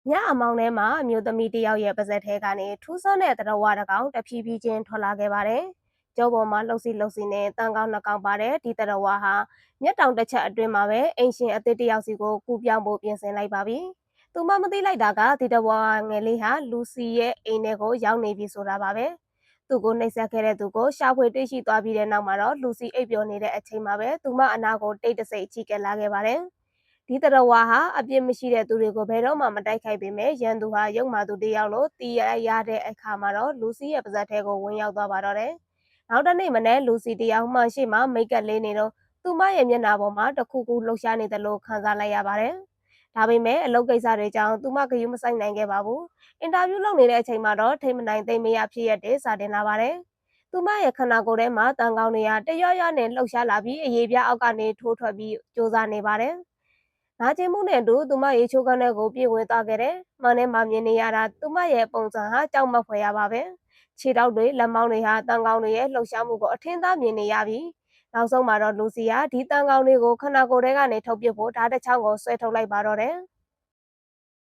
ညအမောင်ထဲမှာအမျိုးသမီးတစ်ယောက်ရဲ့ပါးစပ်ထဲကနေထူးဆန်းတဲ့သတ္တဝါတစ်ကောင်တဖြည်းဖြည်းချင်းထွက်လာခဲ့ပါတယ်။ကျောပေါ်မှာလှုပ်စီနဲ့တန်ကောင်းနှစ်ကောင်ပါတဲ့ဒီသတ္တဝါဟာမျက်တောင်တစ်ချက်အတွင်းမှာပဲအင်ရှင်အသစ်တစ်ယောက်စီကိုကူးပြောင်းဖို့ပြင်ဆင်လိုက်ပါပြီ။သူမမသိလိုက်တာကဒီသတ္တဝါငယ်လေးဟာလူစီရဲ့အိမ်ထဲကိုရောက်နေပြီဆိုတာပါပဲ။သူကိုနှိပ်စက်ခဲ့တဲ့သူကိုရှာဖွေတွေ့ရှိသွားပြီးတဲ့နောက်မှာတော့လူစီအိပ်ပျော်နေတဲ့အချိန်မှာပဲသူမအနာကိုတိတ်တဆိတ်ချီကပ်လာခဲ့ပါတယ်။ဒီသတ္တဝါဟာအပြစ်မရှိတဲ့သူတွေကိုဘယ်တော့မှမတိုက်ခိုက်ပေမဲ့ရန်သူဟာရုပ်မာသူတစ်ယောက်လို့တီးရတဲ့အခါမှာတော့လူစီရဲ့ပါးစပ်ထဲကိုဝင်ရောက်သွားပါတော့တယ်။နောက်တစ်နေ့မနေ့လူစီတစ်ယောက်မှရှေ့မှာမိတ်ကပ်လေးနေတော့သူမရဲ့မျက်နှာပေါ်မှာတခုခုလှုပ်ရှားနေတယ်လို့ခံစားလိုက်ရပါတယ်။ဒါပေမဲ့အလုပ်ကိစ္စတွေကြောင့်သူမဂရုမစိုက်နိုင်ခဲ့ပါဘူး။အင်တာဗျူးလုပ်နေတဲ့အချိန်မှာတော့ထိမနိုင်သိမ့်မရဖြစ်ရတဲ့စာတင်လာပါတယ်။သူမရဲ့ခန္ဓာကိုယ်ထဲမှာတန်ကောင်းတွေကတရွနဲ့လှုပ်ရှားလာပြီးအရေးပြားအောက်ကနေထိုးထွက်ပြီးစ조사နေပါတယ်။နာကျင်မှုနဲ့အတူသူမရေချိုးခန်းထဲကိုပြေးဝင်သွားခဲ့တယ်။မှန်ထဲမှာမြင်နေရတာသူမရဲ့ပုံစံဟာကြောက်မက်ဖွယ်ရပါပဲ။ခြေထောက်တွေလက်မောင်းတွေဟာတန်ကောင်တွေရဲ့လှုပ်ရှားမှုကိုအထင်သာမြင်နေရပြီ။နောက်ဆုံးမှာတော့လူစီကဒီတန်ကောင်တွေကိုခန္ဓာကိုယ်ထဲကနေထုတ်ပစ်ဖို့ဓာတ်တစ်ချောင်းကိုဆွဲထုတ်လိုက်ပါတော့တယ်။